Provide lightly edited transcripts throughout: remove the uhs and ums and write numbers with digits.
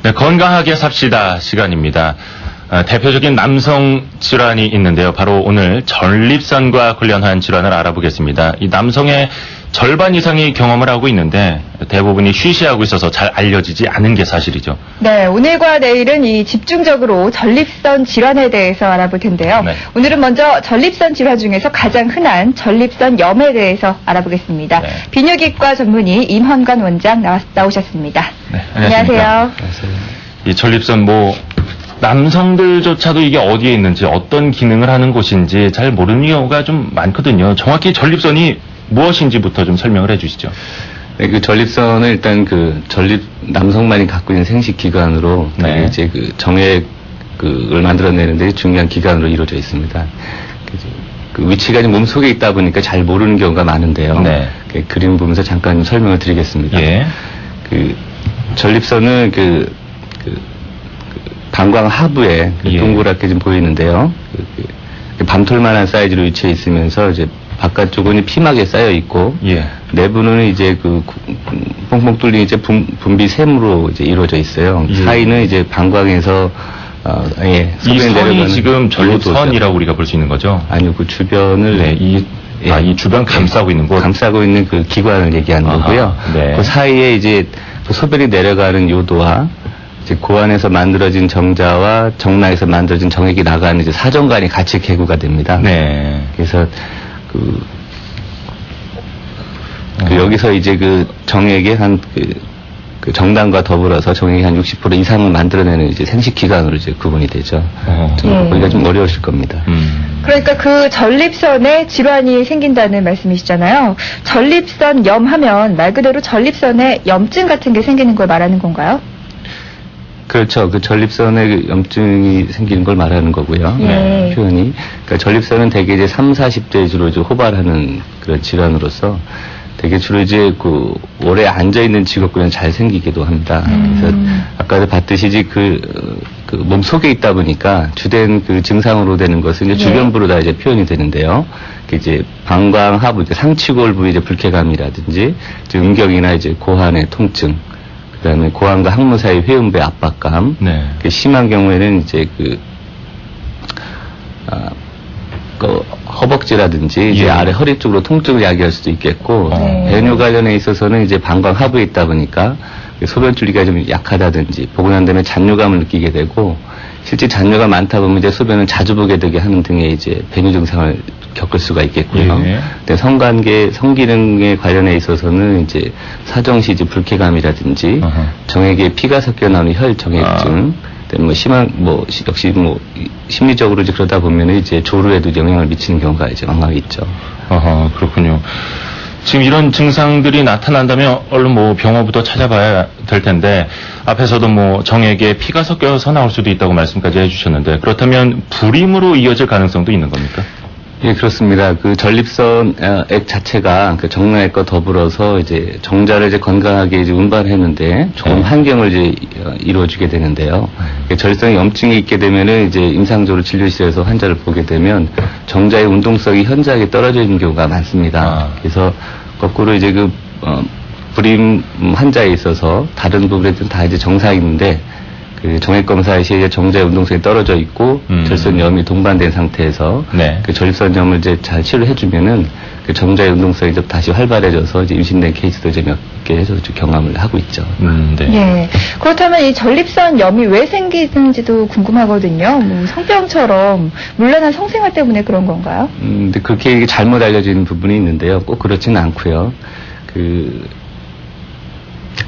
네, 건강하게 삽시다 시간입니다. 대표적인 남성 질환이 있는데요. 바로 오늘 전립선과 관련한 질환을 알아보겠습니다. 이 남성의 절반 이상이 경험을 하고 있는데 대부분이 쉬쉬하고 있어서 잘 알려지지 않은 게 사실이죠. 네, 오늘과 내일은 이 집중적으로 전립선 질환에 대해서 알아볼 텐데요. 네. 오늘은 먼저 전립선 질환 중에서 가장 흔한 전립선염에 대해서 알아보겠습니다. 네. 비뇨기과 전문의 임헌관 원장 나오셨습니다. 네, 안녕하세요. 이 전립선 남성들조차도 이게 어디에 있는지 어떤 기능을 하는 곳인지 잘 모르는 경우가 좀 많거든요. 정확히 전립선이 무엇인지부터 좀 설명을 해주시죠. 네, 그 전립선은 일단 남성만이 갖고 있는 생식 기관으로 네. 이제 정액을 만들어내는데 중요한 기관으로 이루어져 있습니다. 그 위치가 몸 속에 있다 보니까 잘 모르는 경우가 많은데요. 네. 그림 보면서 잠깐 설명을 드리겠습니다. 예. 전립선은 방광 하부에 예. 동그랗게 좀 보이는데요. 밤톨만한 사이즈로 위치해 있으면서 이제 바깥쪽은 피막에 쌓여 있고, 예. 내부는 이제 뽕뽕 뚫린 이제 분비샘으로 이제 이루어져 있어요. 예. 사이는 이제 방광에서 이 선이 지금 전립선이라고 우리가 볼 수 있는 거죠? 아니요, 그 주변을 네, 이 주변 감싸고 있는 곳? 감싸고 있는 그 기관을 얘기하는 거고요. 네. 그 사이에 이제 소변이 내려가는 요도와 이제 고안에서 만들어진 정자와 정나에서 만들어진 정액이 나가는 이제 사정관이 같이 개구가 됩니다. 네. 그래서 여기서 이제 정액의 그 정당과 더불어서 정액이 한 60% 이상을 만들어내는 이제 생식 기관으로 이제 구분이 되죠. 보기가 좀 어려우실 겁니다. 그러니까 그 전립선에 질환이 생긴다는 말씀이시잖아요. 전립선염 하면 말 그대로 전립선에 염증 같은 게 생기는 걸 말하는 건가요? 그렇죠. 전립선에 염증이 생기는 걸 말하는 거고요. 네. 표현이. 그러니까 전립선은 대개 이제 30, 40대에 주로 이제 호발하는 그런 질환으로서 되게 주로 이제 오래 앉아있는 직업군은 잘 생기기도 합니다. 그래서 아까도 봤듯이 이제 몸 속에 있다 보니까 주된 증상으로 되는 것은 이제 주변부로 다 이제 표현이 되는데요. 이제 방광 하부, 상치골 부위 이제 불쾌감이라든지, 음경이나 이제 고환의 통증, 그 다음에 고환과 항문 사이 회음부의 압박감, 네. 심한 경우에는 이제 허벅지라든지 이제 예. 아래 허리 쪽으로 통증을 야기할 수도 있겠고, 배뇨 관련에 있어서는 이제 방광 하부에 있다 보니까 소변 줄기가 좀 약하다든지, 보고 난 다음에 잔뇨감을 느끼게 되고, 실제 잔뇨가 많다 보면 이제 소변을 자주 보게 되게 하는 등의 이제 배뇨 증상을 겪을 수가 있겠고요. 예. 근데 성기능에 관련해 있어서는 이제 사정시 이제 불쾌감이라든지, 정액에 피가 섞여 나오는 혈정액증, 역시 심리적으로 이제 그러다 보면 이제 조루에도 영향을 미치는 경우가 이제 왕왕 있죠. 그렇군요. 지금 이런 증상들이 나타난다면 얼른 병원부터 찾아봐야 될 텐데, 앞에서도 정액에 피가 섞여서 나올 수도 있다고 말씀까지 해주셨는데, 그렇다면 불임으로 이어질 가능성도 있는 겁니까? 예, 그렇습니다. 전립선액 자체가 정나액과 더불어서 이제 정자를 이제 건강하게 이제 운반했는데 좋은 환경을 이제 이루어주게 되는데요. 전립선에 염증이 있게 되면은 이제 임상적으로 진료실에서 환자를 보게 되면 정자의 운동성이 현저하게 떨어져 있는 경우가 많습니다. 그래서 거꾸로 이제 불임 환자에 있어서 다른 부분에는 다 이제 정상인데 정액 검사 시에 정자의 운동성이 떨어져 있고 전립선염이 동반된 상태에서 네. 전립선염을 이제 잘 치료해주면은 정자의 운동성이 좀 다시 활발해져서 이제 임신된 케이스도 이제 몇 개 해서 경험을 하고 있죠. 네. 예. 그렇다면 이 전립선염이 왜 생기는지도 궁금하거든요. 성병처럼 문란한 성생활 때문에 그런 건가요? 근데 그렇게 잘못 알려진 부분이 있는데요. 꼭 그렇지는 않고요.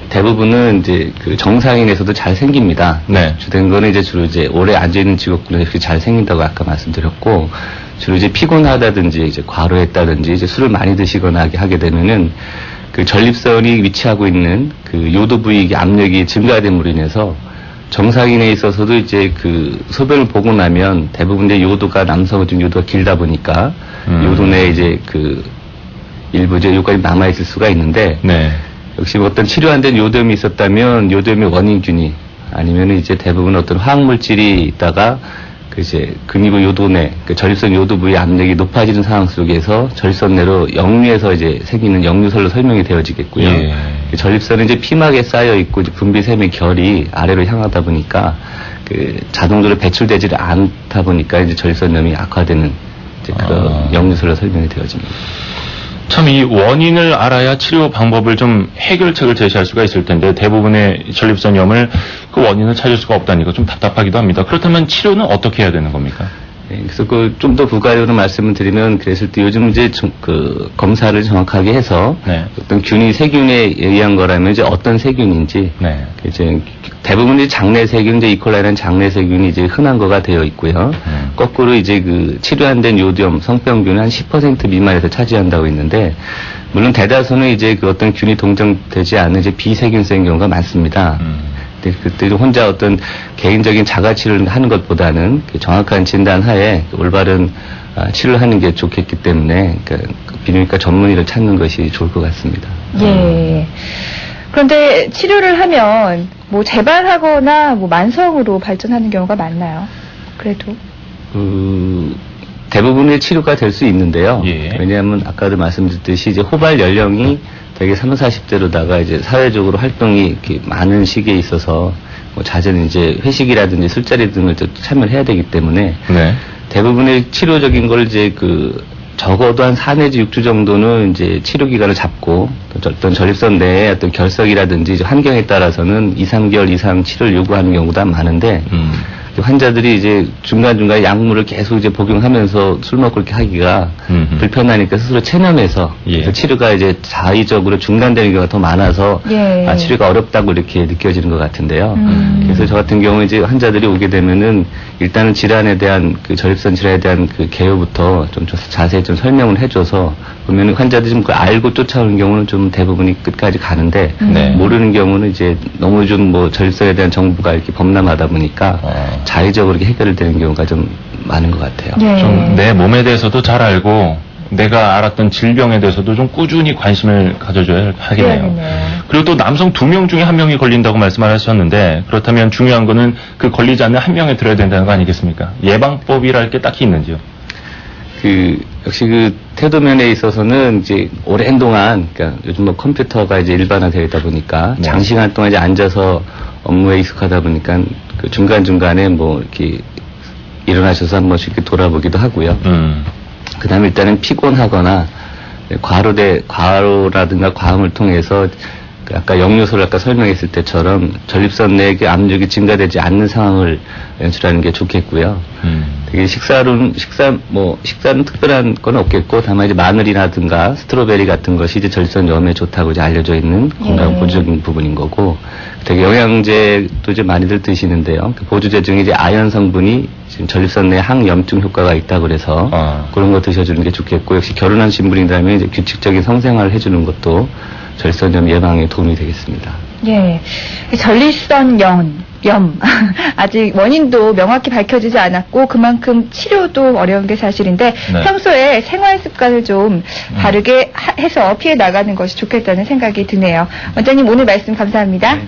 대부분은 이제 정상인에서도 잘 생깁니다. 네. 주된 거는 이제 주로 이제 오래 앉아있는 직업군에서 이렇게 잘 생긴다고 아까 말씀드렸고, 주로 이제 피곤하다든지 이제 과로했다든지 이제 술을 많이 드시거나 하게 되면은 전립선이 위치하고 있는 요도 부위 압력이 증가됨으로 인해서 정상인에 있어서도 이제 소변을 보고 나면 대부분 이제 요도가 남성은 좀 요도가 길다 보니까 요도 내에 이제 일부 이제 요까지 남아있을 수가 있는데, 네. 역시 어떤 치료 안 된 요도염이 있었다면 요도염의 원인균이 아니면 이제 대부분 어떤 화학물질이 있다가 이제 근위부 요도 내 전립선 요도 부위 압력이 높아지는 상황 속에서 전립선 내로 역류해서 이제 생기는 역류설로 설명이 되어지겠고요. 예. 전립선은 이제 피막에 쌓여 있고 이제 분비샘의 결이 아래로 향하다 보니까 그 자동적으로 배출되지를 않다 보니까 이제 전립선염이 악화되는 이제 그런 역류설로 설명이 되어집니다. 참 이 원인을 알아야 치료 방법을 좀 해결책을 제시할 수가 있을 텐데 대부분의 전립선염을 그 원인을 찾을 수가 없다니까 좀 답답하기도 합니다. 그렇다면 치료는 어떻게 해야 되는 겁니까? 네, 그래서 그 좀 더 부가적으로 말씀을 드리면 그랬을 때 요즘 이제 그 검사를 정확하게 해서 네. 어떤 균이 세균에 의한 거라면 이제 어떤 세균인지 네. 이제 대부분 이제 장내 세균, 이제 이콜라이라는 장내 세균이 이제 흔한 거가 되어 있고요. 거꾸로 이제 그 치료 안 된 요디엄 성병균은 한 10% 미만에서 차지한다고 있는데 물론 대다수는 이제 그 어떤 균이 동정되지 않은 이제 비세균성인 경우가 많습니다. 근데 그때 혼자 어떤 개인적인 자가치료를 하는 것보다는 정확한 진단 하에 올바른 치료를 하는 게 좋겠기 때문에 비뇨기과 전문의를 찾는 것이 좋을 것 같습니다. 예. 그런데 치료를 하면 뭐 재발하거나 뭐 만성으로 발전하는 경우가 많나요? 그래도 대부분의 치료가 될 수 있는데요. 예. 왜냐하면 아까도 말씀드렸듯이 이제 호발 연령이 되게 30, 40대로다가 이제 사회적으로 활동이 이렇게 많은 시기에 있어서 뭐 잦은 이제 회식이라든지 술자리 등을 또 참여를 해야 되기 때문에 네. 대부분의 치료적인 걸 이제 적어도 한 4 내지 6주 정도는 이제 치료 기간을 잡고 어떤 전립선 내에 어떤 결석이라든지 이제 환경에 따라서는 2, 3개월 이상 치료를 요구하는 경우가 많은데 환자들이 이제 중간중간에 약물을 계속 이제 복용하면서 술 먹고 이렇게 하기가 불편하니까 스스로 체념해서 예. 그래서 치료가 이제 자의적으로 중단되는 경우가 더 많아서 예. 치료가 어렵다고 이렇게 느껴지는 것 같은데요. 그래서 저 같은 경우 이제 환자들이 오게 되면은 일단은 질환에 대한 그 전립선 질환에 대한 그 개요부터 좀 자세히 좀 설명을 해줘서 보면은 환자들이 좀 알고 쫓아오는 경우는 좀 대부분이 끝까지 가는데 네. 모르는 경우는 이제 너무 좀 뭐 전립선에 대한 정보가 이렇게 범람하다 보니까 자의적으로 이렇게 해결되는 경우가 좀 많은 것 같아요. 예. 좀 내 몸에 대해서도 잘 알고 내가 알았던 질병에 대해서도 좀 꾸준히 관심을 가져줘야 하겠네요. 네. 그리고 또 남성 2명 중에 1명이 걸린다고 말씀하셨는데 그렇다면 중요한 거는 그 걸리지 않는 1명에 들어야 된다는 거 아니겠습니까? 예방법이랄 게 딱히 있는지요? 역시 태도면에 있어서는 이제 오랜 동안, 그러니까 요즘 뭐 컴퓨터가 이제 일반화되어 있다 보니까 네. 장시간 동안 이제 앉아서 업무에 익숙하다 보니까 그 중간중간에 뭐 이렇게 일어나셔서 한 번씩 이렇게 돌아보기도 하고요. 그 다음에 일단은 피곤하거나 과로라든가 과음을 통해서 아까 역류소를 아까 설명했을 때처럼 전립선 내의 압력이 증가되지 않는 상황을 연출하는 게 좋겠고요. 되게 식사는 특별한 건 없겠고 다만 이제 마늘이라든가 스트로베리 같은 것이 이제 전립선염에 좋다고 이제 알려져 있는 건강 보조적인 부분인 거고 되게 영양제도 이제 많이들 드시는데요. 그 보조제 중에 이제 아연 성분이 지금 전립선 내 항염증 효과가 있다고 그래서 그런 거 드셔주는 게 좋겠고 역시 결혼하신 분이라면 이제 규칙적인 성생활을 해주는 것도 전립선염 예방에 도움이 되겠습니다. 예. 전립선염 아직 원인도 명확히 밝혀지지 않았고 그만큼 치료도 어려운 게 사실인데 네. 평소에 생활 습관을 좀 바르게 해서 피해 나가는 것이 좋겠다는 생각이 드네요. 원장님 오늘 말씀 감사합니다. 네.